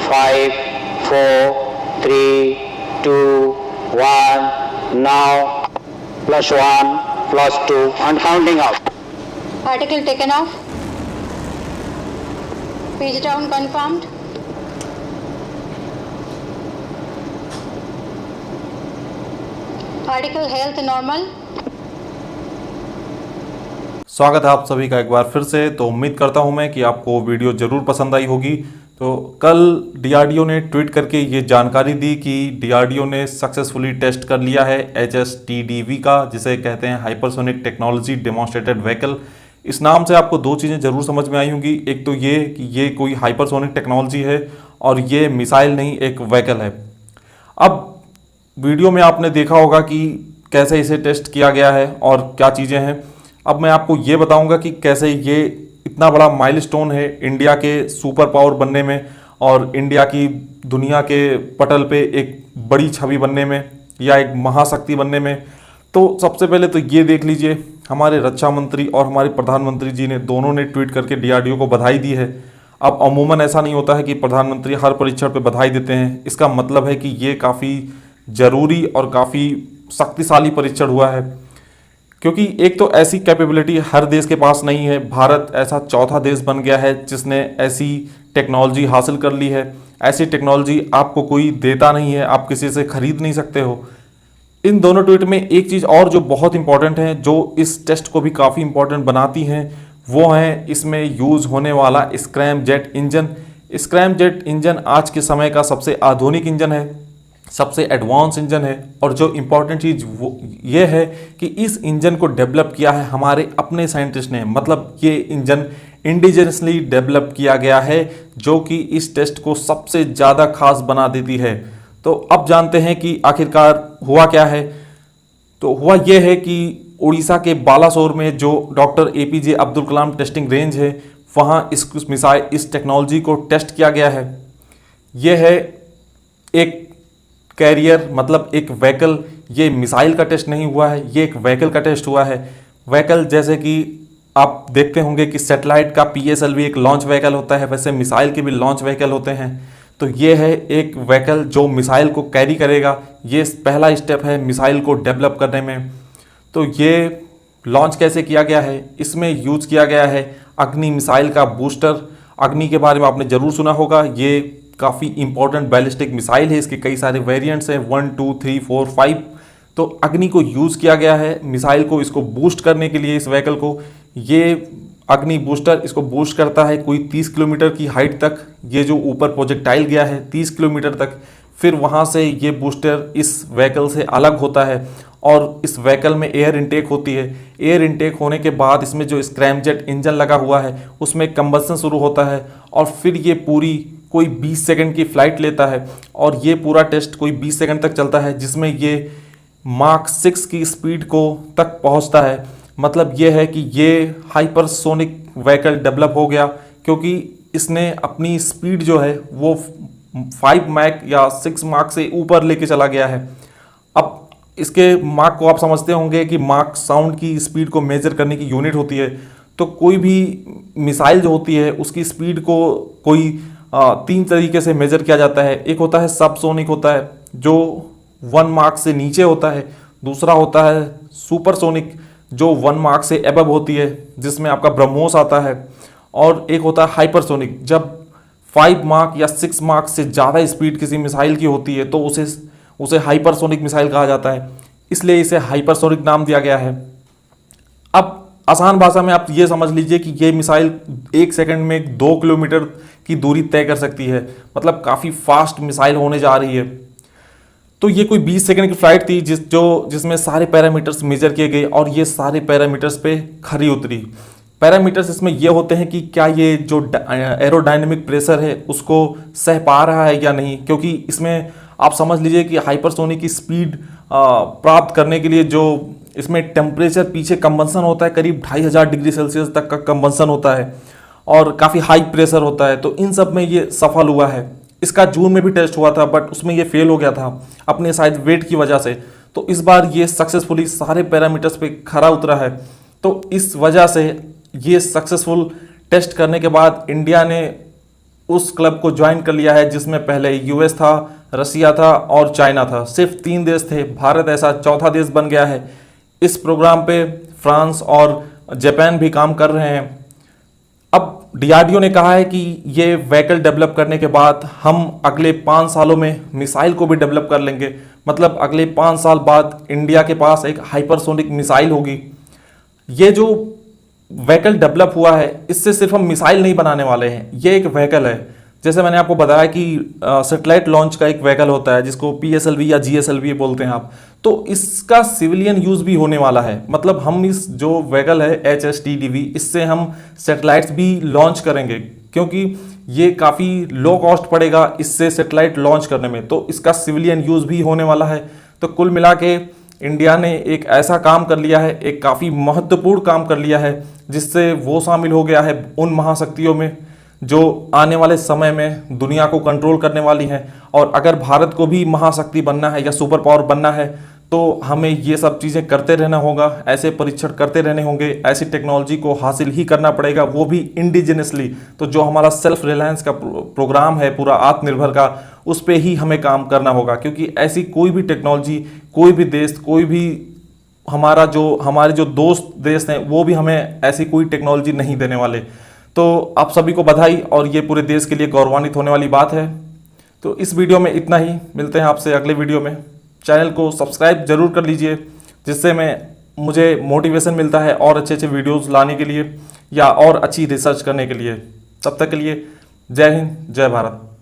5, 4, 3, 2, 1. Now +1, +2 and counting up. Article taken off. Page down confirmed. Article health normal. स्वागत है आप सभी का एक बार फिर से। तो उम्मीद करता हूं मैं कि आपको वीडियो ज़रूर पसंद आई होगी। तो कल डीआरडीओ ने ट्वीट करके ये जानकारी दी कि डीआरडीओ ने सक्सेसफुली टेस्ट कर लिया है HSTDV का, जिसे कहते हैं हाइपरसोनिक टेक्नोलॉजी डेमोन्स्ट्रेटेड व्हीकल। इस नाम से आपको दो चीज़ें ज़रूर समझ में आई होंगी। एक तो ये कि ये कोई हाइपरसोनिक टेक्नोलॉजी है और ये मिसाइल नहीं, एक व्हीकल है। अब वीडियो में आपने देखा होगा कि कैसे इसे टेस्ट किया गया है और क्या चीज़ें हैं। अब मैं आपको ये बताऊंगा कि कैसे ये इतना बड़ा माइलस्टोन है इंडिया के सुपर पावर बनने में और इंडिया की दुनिया के पटल पे एक बड़ी छवि बनने में या एक महाशक्ति बनने में। तो सबसे पहले तो ये देख लीजिए, हमारे रक्षा मंत्री और हमारे प्रधानमंत्री जी ने दोनों ने ट्वीट करके डीआरडीओ को बधाई दी है। अब अमूमन ऐसा नहीं होता है कि प्रधानमंत्री हर परीक्षण पे बधाई देते हैं। इसका मतलब है कि ये काफ़ी ज़रूरी और काफ़ी शक्तिशाली परीक्षण हुआ है, क्योंकि एक तो ऐसी कैपेबिलिटी हर देश के पास नहीं है। भारत ऐसा चौथा देश बन गया है जिसने ऐसी टेक्नोलॉजी हासिल कर ली है। ऐसी टेक्नोलॉजी आपको कोई देता नहीं है, आप किसी से खरीद नहीं सकते हो। इन दोनों ट्वीट में एक चीज़ और जो बहुत इंपॉर्टेंट है, जो इस टेस्ट को भी काफ़ी इंपॉर्टेंट बनाती हैं, वो है इसमें यूज़ होने वाला scrum jet engine. Scrum jet engine आज के समय का सबसे आधुनिक इंजन है, सबसे एडवांस इंजन है। और जो इम्पॉर्टेंट चीज़ वो ये है कि इस इंजन को डेवलप किया है हमारे अपने साइंटिस्ट ने। मतलब ये इंजन इंडिजिनसली डेवलप किया गया है, जो कि इस टेस्ट को सबसे ज़्यादा खास बना देती है। तो अब जानते हैं कि आखिरकार हुआ क्या है। तो हुआ ये है कि उड़ीसा के बालासोर में जो doctor APJ Abdul Kalam testing range है, वहाँ इस टेक्नोलॉजी को टेस्ट किया गया है। यह है एक कैरियर, मतलब एक व्हीकल। ये मिसाइल का टेस्ट नहीं हुआ है, ये एक व्हीकल का टेस्ट हुआ है। व्हीकल जैसे कि आप देखते होंगे कि सैटेलाइट का PSLV एक लॉन्च व्हीकल होता है, वैसे मिसाइल के भी लॉन्च व्हीकल होते हैं। तो ये है एक व्हीकल जो मिसाइल को कैरी करेगा। ये पहला स्टेप है मिसाइल को डेवलप करने में। तो ये लॉन्च कैसे किया गया है, इसमें यूज़ किया गया है अग्नि मिसाइल का बूस्टर। अग्नि के बारे में आपने ज़रूर सुना होगा। ये काफ़ी इंपॉर्टेंट बैलिस्टिक मिसाइल है, इसके कई सारे वेरिएंट्स हैं, 1, 2, 3, 4, 5। तो अग्नि को यूज़ किया गया है मिसाइल को, इसको बूस्ट करने के लिए। इस व्हीकल को ये अग्नि बूस्टर इसको बूस्ट करता है कोई 30 किलोमीटर की हाइट तक। ये जो ऊपर प्रोजेक्टाइल गया है 30 किलोमीटर तक, फिर वहाँ से ये बूस्टर इस व्हीकल से अलग होता है और इस व्हीकल में एयर इनटेक होती है। एयर इनटेक होने के बाद इसमें जो स्क्रैम जेट इंजन लगा हुआ है उसमें कंबसन शुरू होता है और फिर ये पूरी कोई 20 सेकंड की फ़्लाइट लेता है और ये पूरा टेस्ट कोई 20 सेकंड तक चलता है, जिसमें ये माक 6 की स्पीड को तक पहुंचता है। मतलब ये है कि ये हाइपरसोनिक व्हीकल डेवलप हो गया, क्योंकि इसने अपनी स्पीड जो है वो 5 मैक या 6 माक से ऊपर लेके चला गया है। अब इसके माक को आप समझते होंगे कि माक साउंड की स्पीड को मेजर करने की यूनिट होती है। तो कोई भी मिसाइल जो होती है उसकी स्पीड को कोई 3 तरीके से मेजर किया जाता है। एक होता है सबसोनिक, होता है जो 1 मार्क से नीचे होता है। दूसरा होता है सुपरसोनिक, जो 1 मार्क से एबव होती है, जिसमें आपका ब्रह्मोस आता है। और एक होता है हाइपरसोनिक, जब 5 मार्क या 6 मार्क से ज़्यादा स्पीड किसी मिसाइल की होती है तो उसे हाइपरसोनिक मिसाइल कहा जाता है, इसलिए इसे हाइपरसोनिक नाम दिया गया है। अब आसान भाषा में आप ये समझ लीजिए कि ये मिसाइल 1 सेकंड में 2 किलोमीटर की दूरी तय कर सकती है। मतलब काफ़ी फास्ट मिसाइल होने जा रही है। तो ये कोई 20 सेकंड की फ्लाइट थी जिसमें सारे पैरामीटर्स मेजर किए गए और ये सारे पैरामीटर्स पे खरी उतरी। पैरामीटर्स इसमें ये होते हैं कि क्या ये जो एरोडायनेमिक प्रेशर है उसको सह पा रहा है या नहीं, क्योंकि इसमें आप समझ लीजिए कि हाइपरसोनिक की स्पीड प्राप्त करने के लिए जो इसमें टेम्परेचर पीछे कंबंसन होता है, करीब 2500 डिग्री सेल्सियस तक का कंबंसन होता है और काफ़ी हाई प्रेशर होता है। तो इन सब में ये सफल हुआ है। इसका जून में भी टेस्ट हुआ था बट उसमें ये फेल हो गया था अपने शायद वेट की वजह से। तो इस बार ये सक्सेसफुली सारे पैरामीटर्स पे खरा उतरा है। तो इस वजह से ये सक्सेसफुल टेस्ट करने के बाद इंडिया ने उस क्लब को ज्वाइन कर लिया है जिसमें पहले यूएस था, रसिया था और चाइना था। सिर्फ 3 देश थे, भारत ऐसा चौथा देश बन गया है। इस प्रोग्राम पे फ्रांस और जापान भी काम कर रहे हैं। अब डीआरडीओ ने कहा है कि ये व्हीकल डेवलप करने के बाद हम अगले 5 सालों में मिसाइल को भी डेवलप कर लेंगे। मतलब अगले 5 साल बाद इंडिया के पास एक हाइपरसोनिक मिसाइल होगी। ये जो व्हीकल डेवलप हुआ है इससे सिर्फ हम मिसाइल नहीं बनाने वाले हैं, ये एक व्हीकल है। जैसे मैंने आपको बताया कि सैटेलाइट लॉन्च का एक व्हीकल होता है जिसको PSLV या GSLV बोलते हैं आप, तो इसका सिविलियन यूज़ भी होने वाला है। मतलब हम इस जो व्हीकल है HSTDV, इससे हम सैटेलाइट्स भी लॉन्च करेंगे क्योंकि ये काफ़ी लो कॉस्ट पड़ेगा इससे सैटेलाइट लॉन्च करने में, तो इसका सिविलियन यूज़ भी होने वाला है। तो कुल मिला के इंडिया ने एक ऐसा काम कर लिया है, एक काफ़ी महत्वपूर्ण काम कर लिया है जिससे वो शामिल हो गया है उन महाशक्तियों में जो आने वाले समय में दुनिया को कंट्रोल करने वाली हैं। और अगर भारत को भी महाशक्ति बनना है या सुपर पावर बनना है तो हमें ये सब चीज़ें करते रहना होगा, ऐसे परीक्षण करते रहने होंगे, ऐसी टेक्नोलॉजी को हासिल ही करना पड़ेगा, वो भी इंडिजिनसली। तो जो हमारा सेल्फ रिलायंस का प्रोग्राम है पूरा आत्मनिर्भर का, उस पर ही हमें काम करना होगा क्योंकि ऐसी कोई भी टेक्नोलॉजी, कोई भी देश, कोई भी हमारे जो दोस्त देश हैं वो भी हमें ऐसी कोई टेक्नोलॉजी नहीं देने वाले। तो आप सभी को बधाई, और ये पूरे देश के लिए गौरवान्वित होने वाली बात है। तो इस वीडियो में इतना ही, मिलते हैं आपसे अगले वीडियो में। चैनल को सब्सक्राइब जरूर कर लीजिए जिससे मुझे मोटिवेशन मिलता है और अच्छे अच्छे वीडियोस लाने के लिए या और अच्छी रिसर्च करने के लिए। तब तक के लिए जय हिंद, जय भारत।